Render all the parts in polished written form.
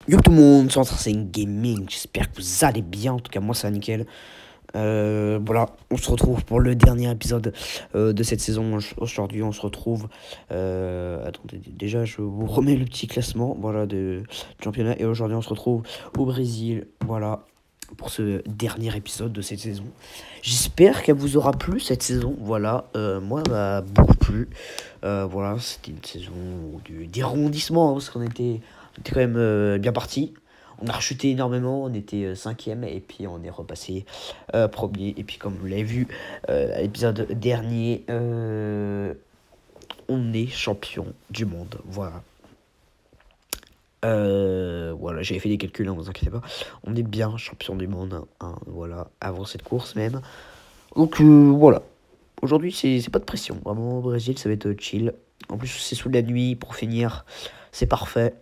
Yo tout le monde, c'est une gaming, j'espère que vous allez bien, en tout cas moi ça va nickel. Voilà, on se retrouve pour le dernier épisode de cette saison. Aujourd'hui on se retrouve, attendez, déjà je vous remets le petit classement, voilà, du championnat. Et aujourd'hui on se retrouve au Brésil, voilà, pour ce dernier épisode de cette saison. J'espère qu'elle vous aura plu cette saison, voilà, moi elle m'a beaucoup plu. Voilà, c'était une saison des rebondissements, hein, parce qu'on était quand même bien parti. On a rechuté énormément, on était cinquième et puis on est repassé premier. Et puis comme vous l'avez vu à l'épisode dernier, on est champion du monde. Voilà. Voilà, j'avais fait des calculs, hein, vous inquiétez pas. On est bien champion du monde, hein, voilà, avant cette course même. Donc voilà. Aujourd'hui, c'est pas de pression. Vraiment, au Brésil, ça va être chill. En plus, c'est sous la nuit pour finir. C'est parfait.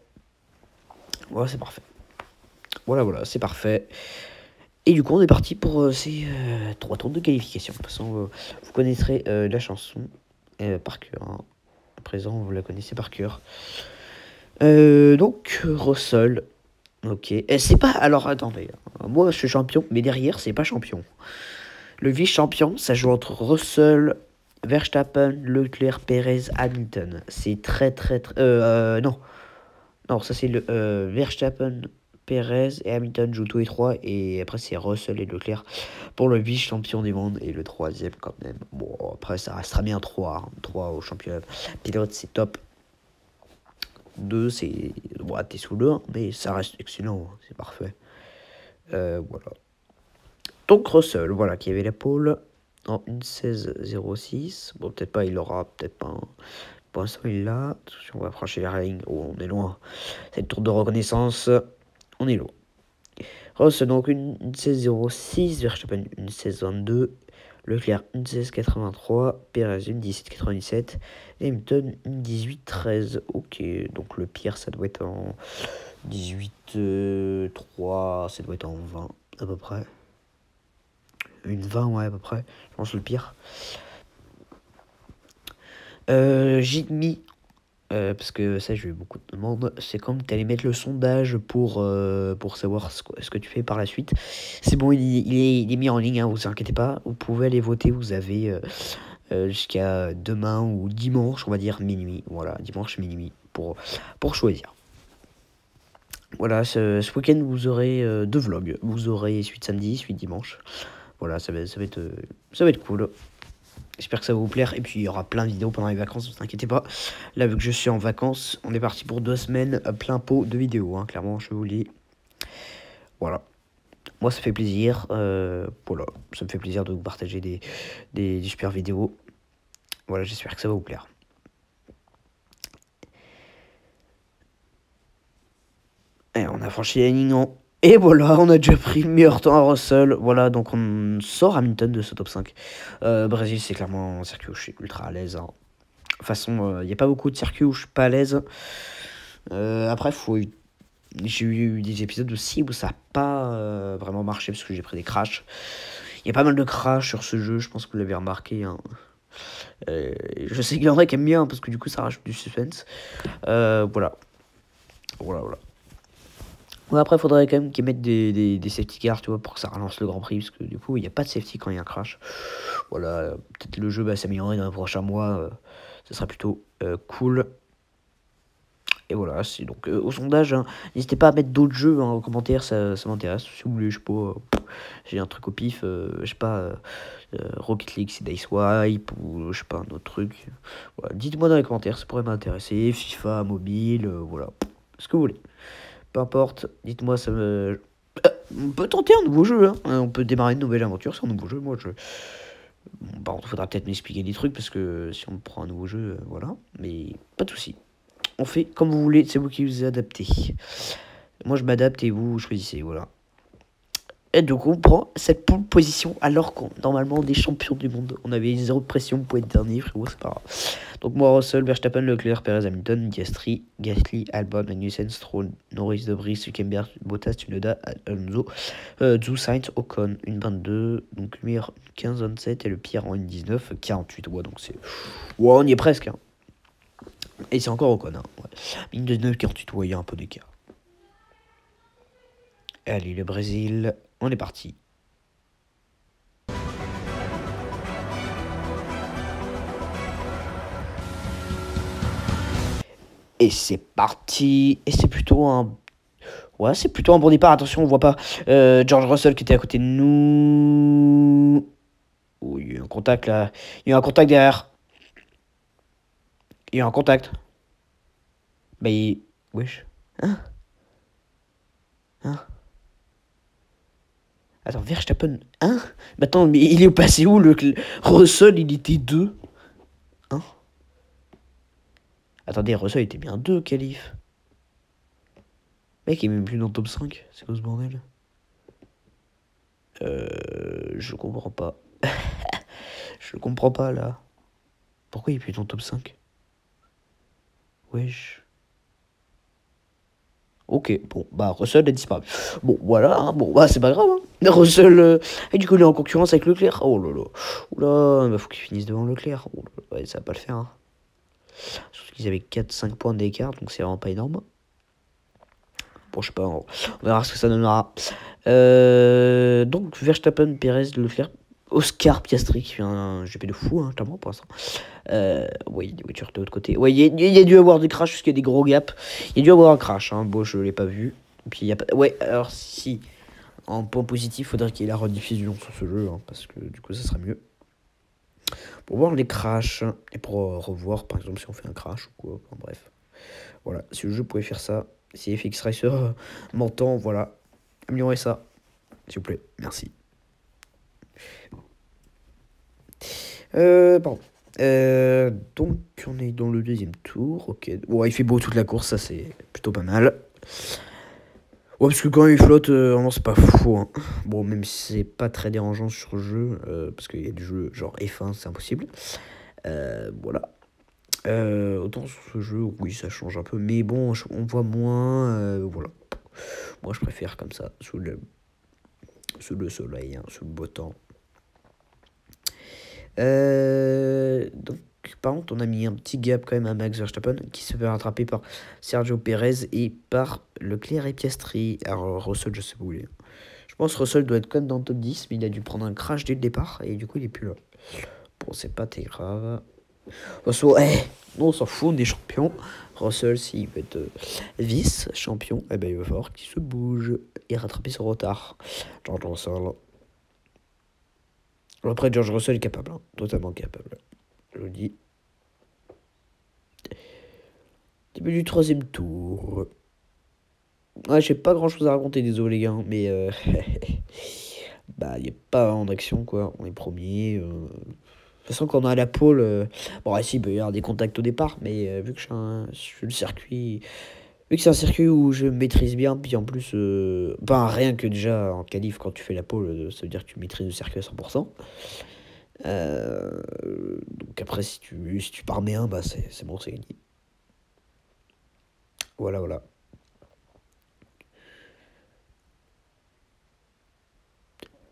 Voilà, c'est parfait. Voilà, c'est parfait. Et du coup, on est parti pour ces 3 tours de qualification. De toute façon, vous connaîtrez la chanson par cœur, hein. À présent, vous la connaissez par cœur. Donc, Russell. Ok. Et c'est pas. Alors, attendez. Moi, je suis champion, mais derrière, c'est pas champion. Le vice-champion, ça joue entre Russell, Verstappen, Leclerc, Perez, Hamilton. C'est très. Non. Non, ça c'est le Verstappen, Perez et Hamilton jouent tous les trois. Et après, c'est Russell et Leclerc pour le vice-champion du monde. Et le troisième, quand même. Bon, après, ça restera bien 3. 3 au championnat pilote, c'est top. 2, c'est. Bon, t'es sous le 1, mais ça reste excellent. C'est parfait. Voilà. Donc, Russell, voilà, qui avait la pole en 1:16:06. Bon, peut-être pas, il aura, peut-être pas. Pour l'instant, il l'a. Si on va franchir la ligne, oh, on est loin. C'est le tour de reconnaissance. On est loin. Ross, donc une 16:06, Verstappen une 16:22, Leclerc une 16:83, Perez une 17:97, Hamilton une 18:13. Ok, donc le pire, ça doit être en 18:3, ça doit être en 20 à peu près. Une 20, ouais, à peu près. Je pense le pire. J'ai mis parce que ça, j'ai eu beaucoup de demandes. C'est comme tu allais mettre le sondage pour savoir ce que tu fais par la suite. C'est bon, il est mis en ligne, hein, vous inquiétez pas. Vous pouvez aller voter. Vous avez jusqu'à demain ou dimanche, on va dire minuit. Voilà, dimanche minuit pour choisir. Voilà, ce week-end, vous aurez 2 vlogs. Vous aurez suite samedi, suite dimanche. Voilà, ça va être cool. J'espère que ça va vous plaire. Et puis, il y aura plein de vidéos pendant les vacances, ne vous inquiétez pas. Là, vu que je suis en vacances, on est parti pour 2 semaines, plein pot de vidéos, hein, clairement, je vous le dis. Voilà. Moi, ça fait plaisir. Voilà, ça me fait plaisir de vous partager des super vidéos. Voilà, j'espère que ça va vous plaire. Et on a franchi la ligne en... Et voilà, on a déjà pris le meilleur temps à Russell. Voilà, donc on sort Hamilton de ce top 5. Brésil, c'est clairement un circuit où je suis ultra à l'aise, hein. De toute façon, il n'y a pas beaucoup de circuits où je suis pas à l'aise. Après, j'ai eu des épisodes aussi où ça n'a pas vraiment marché parce que j'ai pris des crashs. Il y a pas mal de crashs sur ce jeu, je pense que vous l'avez remarqué, hein. Je sais qu'il y en a qui aiment bien, hein, parce que du coup ça rajoute du suspense. Voilà. Ouais, après, il faudrait quand même qu'ils mettent des safety cars, tu vois, pour que ça relance le Grand Prix, parce que du coup, il n'y a pas de safety quand il y a un crash. Voilà, peut-être le jeu va s'améliorer dans les prochains mois, ça sera plutôt cool. Et voilà, c'est donc au sondage, hein, n'hésitez pas à mettre d'autres jeux, hein, en commentaire, ça m'intéresse. Si vous voulez, je sais pas, j'ai un truc au pif, je sais pas, Rocket League, c'est Dice Wipe, ou je sais pas, un autre truc. Voilà, dites-moi dans les commentaires, ça pourrait m'intéresser. FIFA, mobile, voilà, ce que vous voulez. Peu importe, dites-moi, ça me... on peut tenter un nouveau jeu, hein. On peut démarrer une nouvelle aventure sur un nouveau jeu. Moi, bon, par contre, il faudra peut-être m'expliquer des trucs, parce que si on prend un nouveau jeu, voilà. Mais pas de soucis. On fait comme vous voulez, c'est vous qui vous adaptez. Moi, je m'adapte et vous choisissez, voilà. Et donc, on prend cette pole position alors qu'on normalement des champions du monde. On avait 0 de pression pour être dernier, frérot, c'est pas grave. Donc, moi, Russell, Verstappen, Leclerc, Perez, Hamilton, Gasly, Albon, Magnussen, Stroll, Norris, De Vries, Hülkenberg, Bottas, Tsunoda, Alonso, Zhou, Sainz, Ocon, une 22, donc le meilleur 15-27 et le pire en une 19, 48. Ouais, donc c'est. Ouais, on y est presque, hein. Et c'est encore Ocon, hein. Ouais. Une 19, 48, ouais, il y a un peu d'écart. Allez, le Brésil, on est parti. Et c'est parti. Et c'est plutôt un... Ouais, c'est plutôt un bon départ. Attention, on voit pas George Russell qui était à côté de nous. Oh, il y a eu un contact là. Il y a eu un contact derrière. Il y a eu un contact. Bah, il... Wesh. Hein? Hein? Attends, Verstappen. Hein? Mais attends, mais il est passé où le... Russell, il était 2. Hein? Attendez, Russell était bien 2, qualif. Mec, il est même plus dans le top 5. C'est quoi ce bordel? Je comprends pas. Je comprends pas, là. Pourquoi il est plus dans le top 5? Wesh. Ok, bon, bah Russell a disparu. Bon, voilà, hein, bon, bah c'est pas grave. Hein. Russell, et du coup, il est en concurrence avec Leclerc. Oh là là. Oula, bah faut qu'il finisse devant Leclerc. Oh là là, ouais, ça va pas le faire. Hein. Surtout qu'ils avaient 4-5 points d'écart, donc c'est vraiment pas énorme. Bon, je sais pas, on verra ce que ça donnera. Donc, Verstappen, Perez, Leclerc, Oscar Piastri qui fait un GP de fou, hein, clairement, pour l'instant. Oui, des voitures de l'autre côté. Ouais, il y a dû avoir des crashs parce qu'il y a des gros gaps. Il y a dû avoir un crash, hein. Bon, je l'ai pas vu. Et puis, il y a pas... Ouais, alors, si, en point positif, il faudrait qu'il y ait la rediffusion sur ce jeu, hein, parce que du coup, ça sera mieux. Pour voir les crashs, et pour revoir, par exemple, si on fait un crash ou quoi. Enfin, bref. Voilà, si le jeu pouvait faire ça, si FX Racer m'entend, voilà, améliorez ça, s'il vous plaît, merci. Pardon. Donc, on est dans le deuxième tour, ok. Ouais, il fait beau toute la course, ça c'est plutôt pas mal. Ouais, parce que quand il flotte, non, c'est pas fou. Hein. Bon, même si c'est pas très dérangeant sur le jeu, parce qu'il y a des jeux genre F1, c'est impossible. Voilà. Autant sur ce jeu, oui, ça change un peu, mais bon, on voit moins, voilà. Moi, je préfère comme ça, sous le soleil, hein, sous le beau temps. Donc, par contre, on a mis un petit gap quand même à Max Verstappen, qui se fait rattraper par Sergio Perez et par Leclerc et Piastri. Alors, Russell, je sais pas où il est. Je pense que Russell doit être quand même dans le top 10, mais il a dû prendre un crash dès le départ, et du coup, il est plus là. Bon, c'est pas très grave. On s'en fout, on est champion. Russell, s'il veut être vice-champion, eh ben, il va falloir qu'il se bouge et rattraper son retard. George Russell. Après, George Russell est capable, hein, totalement capable. Je vous dis. Début du troisième tour. Ouais, j'ai pas grand chose à raconter, désolé les gars, mais bah, il n'y a pas vraiment d'action, quoi. On est premier. De toute façon, quand on a la pole, bon, ici, il peut y avoir des contacts au départ, mais vu que je suis le circuit, vu que c'est un circuit où je maîtrise bien, puis en plus, ben, rien que déjà en qualif, quand tu fais la pole, ça veut dire que tu maîtrises le circuit à 100%. Donc après, si tu pars bien, bah, c'est bon, c'est gagné. Voilà, voilà.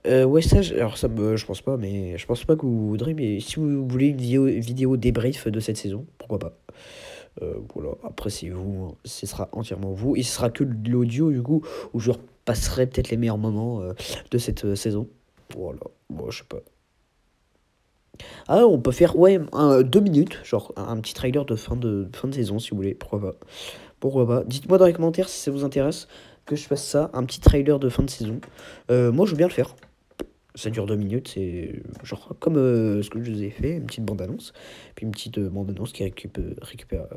Ouais, ça, alors ça, je pense pas, mais je pense pas que vous voudrez, mais si vous voulez une vidéo débrief de cette saison, pourquoi pas. Voilà, après c'est vous, hein. Ce sera entièrement vous, et ce sera que de l'audio du coup, où je repasserai peut-être les meilleurs moments de cette saison. Voilà, bon, je sais pas. Ah, on peut faire, ouais, 2 minutes, genre un petit trailer de fin de saison si vous voulez, pourquoi pas. Pourquoi pas. Dites-moi dans les commentaires si ça vous intéresse que je fasse ça, un petit trailer de fin de saison. Moi, je veux bien le faire. Ça dure 2 minutes, c'est genre comme ce que je vous ai fait, une petite bande-annonce. Puis une petite bande-annonce qui récupère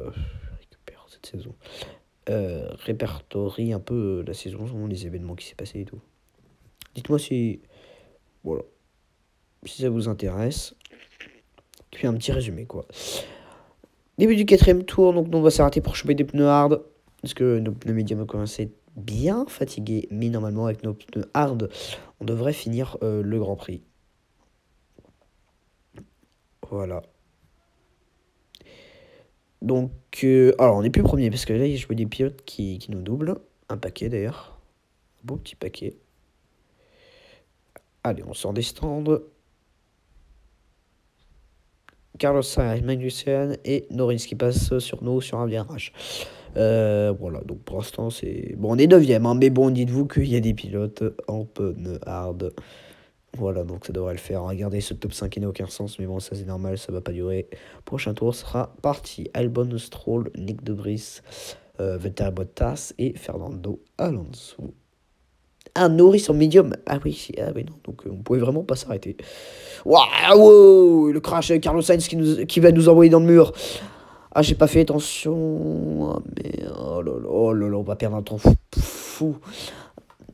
cette saison. Répertorie un peu la saison, les événements qui s'est passé et tout. Dites-moi si... Voilà. Si ça vous intéresse. Puis un petit résumé, quoi. Début du quatrième tour, donc on va s'arrêter pour choper des pneus hard. Parce que nos pneus médiums ont commencé à être bien fatigués. Mais normalement, avec nos pneus hard, on devrait finir le Grand Prix. Voilà. Donc, alors on n'est plus premier parce que là, je vois des pilotes qui nous doublent. Un paquet d'ailleurs. Un beau petit paquet. Allez, on sort des stands. Carlos Sainz, Magnussen et Norris qui passe sur nous sur un virage. Voilà, donc pour l'instant, c'est... Bon, on est 9e, hein, mais bon, dites-vous qu'il y a des pilotes en pneu hard. Voilà, donc ça devrait le faire. Regardez, ce top 5 qui n'a aucun sens, mais bon, ça c'est normal, ça va pas durer. Prochain tour sera parti. Albon, Stroll, Nick De Vries, Valtteri Bottas et Fernando Alonso. Ah, Norris en médium. Ah oui, non, donc on pouvait vraiment pas s'arrêter. Waouh, le crash avec Carlos Sainz qui va nous envoyer dans le mur. Ah, j'ai pas fait attention. Ah, mais oh là là, on va perdre un temps fou.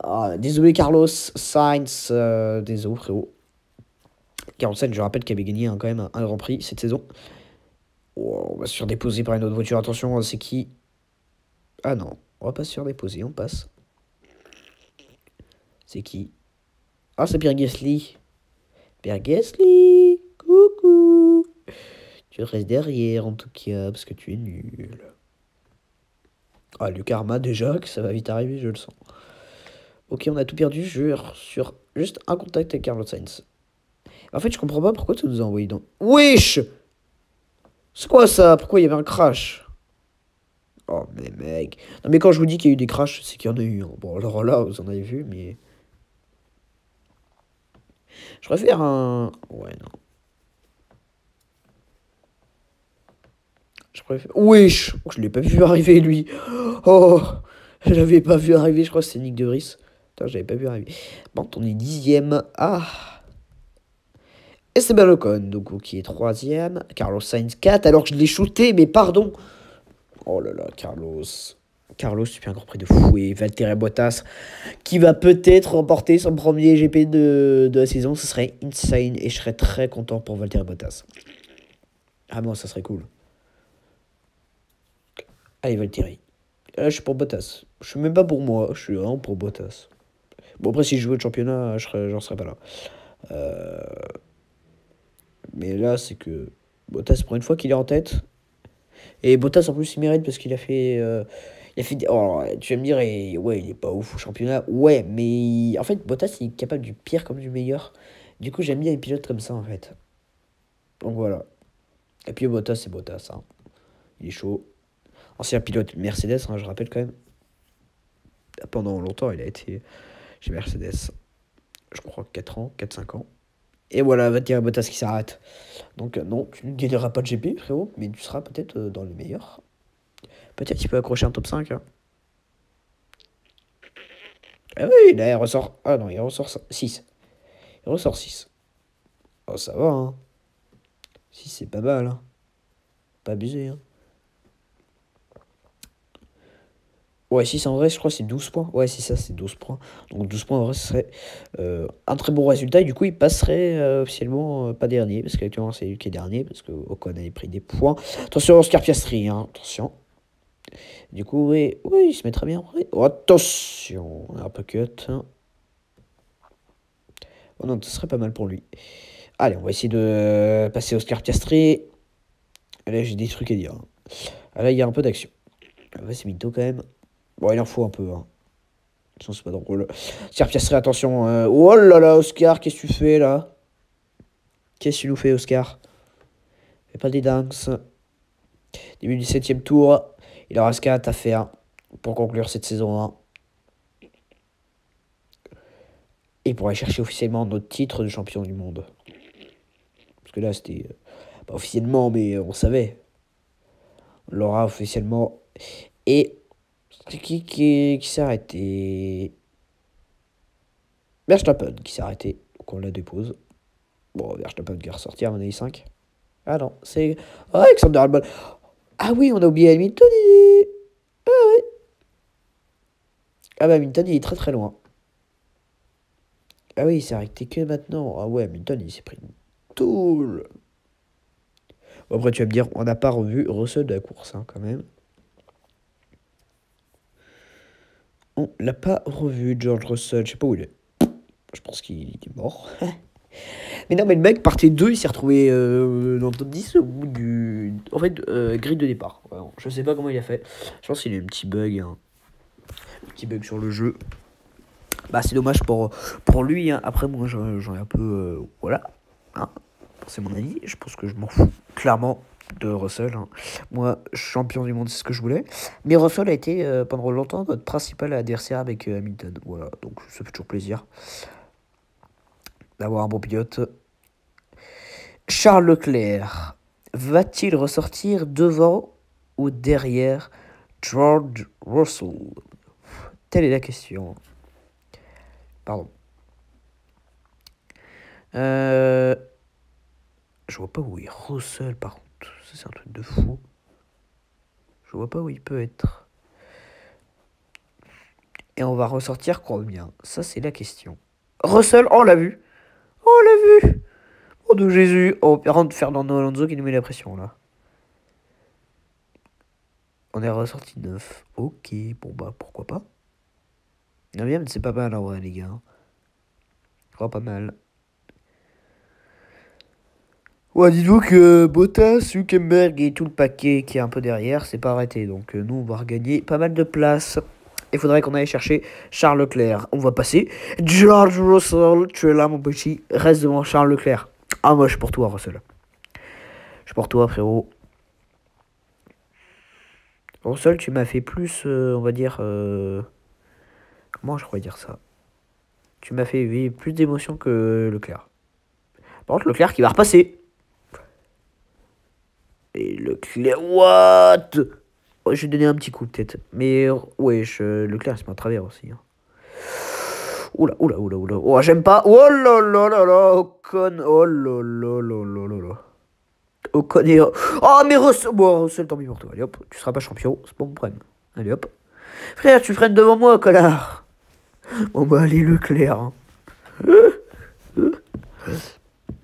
Ah, désolé Carlos Sainz, désolé frérot. Carlos Sainz, je rappelle qu'il avait gagné quand même un Grand Prix cette saison. Oh, on va se faire déposer par une autre voiture. Attention, c'est qui? Ah non, on va pas se faire déposer, on passe. C'est qui? Ah, c'est Pierre Gasly. Pierre Gasly, coucou. Tu restes derrière en tout cas, parce que tu es nul. Ah, le karma déjà, que ça va vite arriver, je le sens. Ok, on a tout perdu, jure, sur juste un contact avec Carlos Sainz. En fait, je comprends pas pourquoi tu nous as envoyé dans... Wesh! C'est quoi ça? Pourquoi il y avait un crash? Oh, mais mec... Non, mais quand je vous dis qu'il y a eu des crashs, c'est qu'il y en a eu. Hein. Bon, alors là, vous en avez vu, mais... Je préfère un... Ouais, non. Je préfère... Wesh! Oh, je l'ai pas vu arriver, lui. Oh! Je l'avais pas vu arriver, je crois que c'est Nick De Vries. Putain, j'avais pas vu arriver. Bon, on est 10e. Ah! Esteban Ocon, donc qui est 3e. Carlos Sainz 4, alors que je l'ai shooté, mais pardon. Oh là là, Carlos. Carlos, tu fais un grand prix de fou. Et Valtteri Bottas, qui va peut-être remporter son premier GP de la saison. Ce serait insane. Et je serais très content pour Valtteri Bottas. Ah bon, ça serait cool. Allez, Valtteri. Là, je suis pour Bottas. Je suis même pas pour moi. Je suis vraiment pour Bottas. Bon, après, si je jouais le championnat, j'en serais pas là. Mais là, c'est que Bottas, pour une fois qu'il est en tête. Et Bottas, en plus, il mérite parce qu'il a fait. Oh, tu vas me dire, ouais, il est pas ouf au championnat. Ouais, mais en fait, Bottas, il est capable du pire comme du meilleur. Du coup, j'aime bien les pilotes comme ça, en fait. Donc voilà. Et puis Bottas, c'est Bottas. Hein. Il est chaud. Ancien pilote Mercedes, hein, je rappelle quand même. Pendant longtemps, il a été chez Mercedes. Je crois 4 ans, 4-5 ans. Et voilà, Valtteri Bottas qui s'arrête. Donc non, tu ne gagneras pas de GP, frérot, mais tu seras peut-être dans les meilleurs. Peut-être qu'il peut accrocher un top 5. Hein. Ah oui, là, il ressort... Ah non, il ressort 6. Il ressort 6. Oh, ça va, hein. 6, c'est pas mal, hein. Pas abusé, hein. Ouais, 6 en vrai, je crois que c'est 12 points. Ouais, c'est ça, c'est 12 points. Donc 12 points en vrai, ce serait un très bon résultat. Et du coup, il passerait officiellement pas dernier. Parce qu'actuellement, c'est lui qui est dernier. Parce que Ocon avait pris des points. Attention, Oscar Piastri, hein. Attention. Du coup, oui, il se met très bien. Oh, attention, on a un peu cut. Hein. Oh non, ce serait pas mal pour lui. Allez, on va essayer de passer Oscar Piastri. Là, j'ai des trucs à dire. Hein. Là, il y a un peu d'action. C'est mytho quand même. Bon, il en faut un peu. Hein. Sinon, c'est pas drôle. Oscar Piastri, attention. Oh là là, Oscar, qu'est-ce que tu fais là? Qu'est-ce que tu nous fais, Oscar? Fais pas des dingues. Début du 7e tour. Il en reste 4 à faire pour conclure cette saison 1. Et pour aller chercher officiellement notre titre de champion du monde. Parce que là, c'était... pas officiellement, mais on savait. On l'aura officiellement. Et... C'est qui s'est arrêté? Verstappen qui s'est arrêté. Donc on la dépose. Bon, Verstappen qui est ressorti à mon avis 5. Ah non, c'est... Oh, Alexander Albon. Ah oui, on a oublié Hamilton. Ah ouais. Ah bah Hamilton, il est très très loin. Ah oui, il s'est arrêté que maintenant. Ah ouais, Hamilton, il s'est pris une toule. Bon, après, tu vas me dire, on n'a pas revu Russell de la course, hein, quand même. On l'a pas revu, George Russell. Je sais pas où il est. Je pense qu'il est mort. Mais non, mais le mec, partait 2, il s'est retrouvé dans le top 10 au bout du... En fait, grille de départ. Ouais, je sais pas comment il a fait. Je pense qu'il a eu un petit bug. Hein. Un petit bug sur le jeu. Bah, c'est dommage pour lui. Hein. Après, moi, j'en ai un peu... voilà. Hein. C'est mon avis. Je pense que je m'en fous. Clairement. de Russell. Hein. Moi, champion du monde, c'est ce que je voulais. Mais Russell a été pendant longtemps notre principal adversaire avec Hamilton. Voilà, donc ça fait toujours plaisir d'avoir un bon pilote. Charles Leclerc va-t-il ressortir devant ou derrière George Russell? Telle est la question. Pardon. Je vois pas où est Russell par contre. Ça c'est un truc de fou. Je vois pas où il peut être. Et on va ressortir combien? Ça c'est la question. Russell, oh on l'a vu. Oh on l'a vu. Oh de Jésus. Oh Fernando Alonso qui nous met la pression là. On est ressorti 9. Ok, bon bah pourquoi pas. 9ème c'est pas mal en vrai les gars. Je crois pas mal. Ouais, dis-vous que Bottas, Hülkenberg et tout le paquet qui est un peu derrière, c'est pas arrêté. Donc nous, on va regagner pas mal de place. Il faudrait qu'on aille chercher Charles Leclerc. On va passer. George Russell, tu es là, mon petit. Reste devant Charles Leclerc. Ah, moi, je suis pour toi, Russell. Je suis pour toi, frérot. Russell, tu m'as fait plus, on va dire... Comment je pourrais dire ça? Tu m'as fait vivre plus d'émotions que Leclerc. Par contre, Leclerc qui va repasser. Et Leclerc, what? Ouais, je vais donner un petit coup peut-être. Mais ouais, Leclerc c'est pas à travers aussi. Hein. Oula, oula, oula, oula. Oh, j'aime pas. Oh là là là là. Ocon. Oh là là là là là là. Ocon et... Oh mais Russell. Bon, Russell, tant pis pour toi. Allez hop, tu seras pas champion. C'est pas mon problème. Allez hop. Frère, tu freines devant moi, connard. Bon bah allez, Leclerc. Hein.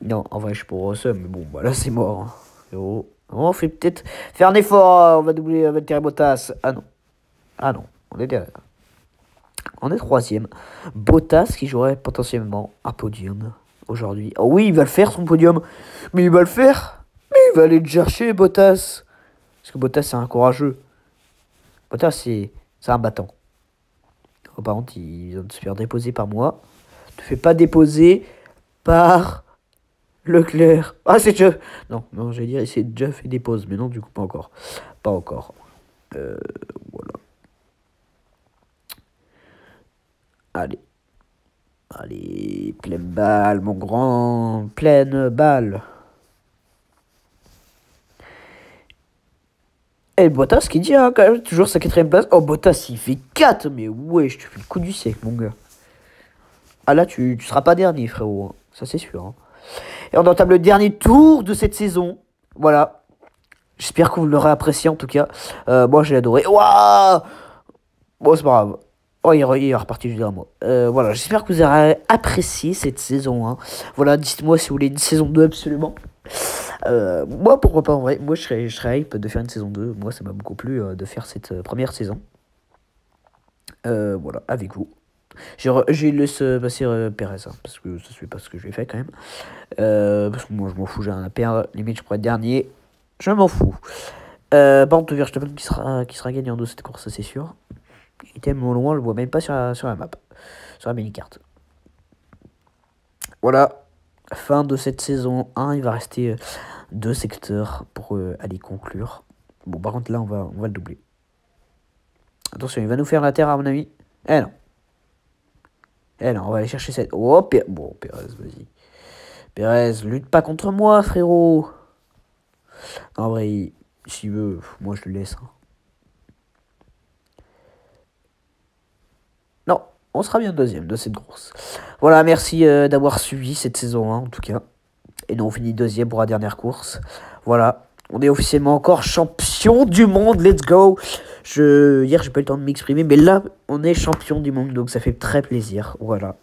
Non, en vrai, je suis pour Russell. Mais bon, bah là, c'est mort. Hein. Frérot. On fait peut-être faire un effort. On va doubler Valtteri Bottas. Ah non. Ah non. On est derrière. On est 3ème. Bottas qui jouerait potentiellement un podium aujourd'hui. Oh oui, il va le faire son podium. Mais il va le faire. Mais il va aller le chercher, Bottas. Parce que Bottas, c'est un courageux. Bottas, c'est un battant. Oh, par contre, il vient de se faire déposer par moi. Ne fais pas déposer par... Leclerc. Ah, c'est Jeff. Non, non, j'allais dire, c'est Jeff et dépose. Mais non, du coup, pas encore. Pas encore. Voilà. Allez. Allez, pleine balle, mon grand. Pleine balle. Et Bottas qui dit, hein, quand même, toujours sa 4ème place. Oh, Bottas, il fait 4. Mais ouais, je te fais le coup du siècle, mon gars. Ah là, tu seras pas dernier, frérot. Hein. Ça, c'est sûr. Hein. Et on entame le dernier tour de cette saison. Voilà. J'espère que vous l'aurez apprécié en tout cas. Moi j'ai adoré. Waouh. Bon c'est pas grave. Oh il est reparti juste derrière moi. Voilà, j'espère que vous aurez apprécié cette saison 1. Voilà, dites-moi si vous voulez une saison 2 absolument. Moi pourquoi pas en vrai. Moi je serais hype de faire une saison 2. Moi ça m'a beaucoup plu de faire cette première saison. Voilà, avec vous. J'ai laissé passer Perez, hein, parce que ça c'est pas ce que j'ai fait quand même. Parce que moi je m'en fous, j'ai un à perdre. Limite je pourrais être dernier. Je m'en fous. Par contre, Verstappen qui sera gagnant de cette course, c'est sûr. Il est tellement loin, on le voit même pas sur la map. Sur la mini-carte. Voilà. Fin de cette saison 1. Il va rester 2 secteurs pour aller conclure. Bon, par contre, là, on va le doubler. Attention, il va nous faire la terre, à mon avis. Eh non. Eh non, on va aller chercher cette... Oh, bon, Perez, vas-y. Perez, lutte pas contre moi, frérot. En vrai, s'il veut, moi je le laisse. Hein. Non, on sera bien deuxième de cette course. Voilà, merci d'avoir suivi cette saison 1 en tout cas. Et nous on finit deuxième pour la dernière course. Voilà, on est officiellement encore champion du monde, let's go. Hier j'ai pas eu le temps de m'exprimer, mais là on est champion du monde, donc ça fait très plaisir. Voilà.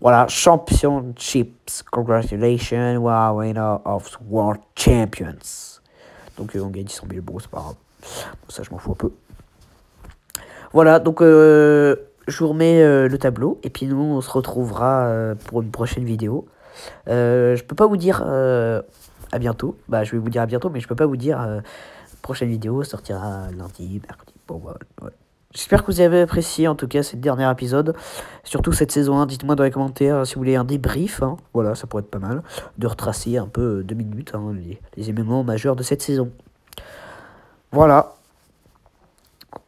Voilà, championships, congratulations, wow, winner of world champions. Donc on gagne 100 000 €, c'est pas grave. Bon, ça je m'en fous un peu. Voilà, donc je vous remets le tableau. Et puis nous, on se retrouvera pour une prochaine vidéo. Je peux pas vous dire à bientôt. Bah, je vais vous dire à bientôt, mais je peux pas vous dire prochaine vidéo sortira lundi, mercredi. Bon, voilà. Ouais. J'espère que vous avez apprécié en tout cas cette dernier épisode, surtout cette saison 1. Dites-moi dans les commentaires si vous voulez un débrief, hein. Voilà, ça pourrait être pas mal de retracer un peu 2 minutes hein, les événements majeurs de cette saison. Voilà.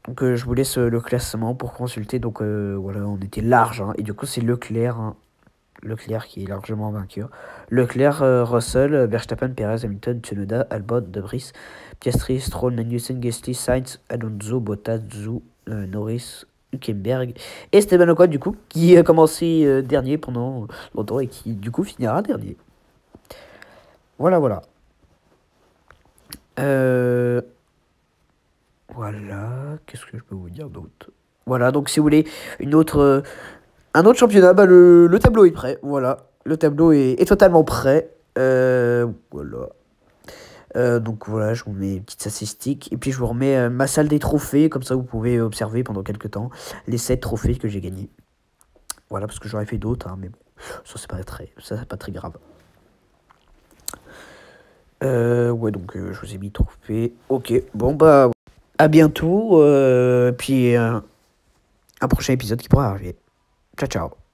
Donc je vous laisse le classement pour consulter. Donc voilà, on était large hein, et du coup c'est Leclerc, hein. Leclerc qui est largement vainqueur. Leclerc, Russell, Verstappen, Perez, Hamilton, Tsunoda, Albon, De Vries, Piastri, Stroll, Magnussen, Gasly, Sainz, Alonso, Bottas, Zhou, Norris, Hülkenberg et Esteban Ocon du coup qui a commencé dernier pendant longtemps et qui du coup finira dernier. Voilà, voilà. Voilà, qu'est-ce que je peux vous dire d'autre? Voilà, donc si vous voulez une autre, un autre championnat, bah le tableau est prêt. Voilà, le tableau est totalement prêt. Voilà. Donc voilà, je vous mets une petite statistique. Et puis je vous remets ma salle des trophées. Comme ça, vous pouvez observer pendant quelques temps les 7 trophées que j'ai gagnés. Voilà, parce que j'aurais fait d'autres, hein, mais bon, ça c'est pas très grave. Ouais, donc je vous ai mis trophée. Ok, bon bah, à bientôt. Puis un prochain épisode qui pourra arriver. Ciao, ciao.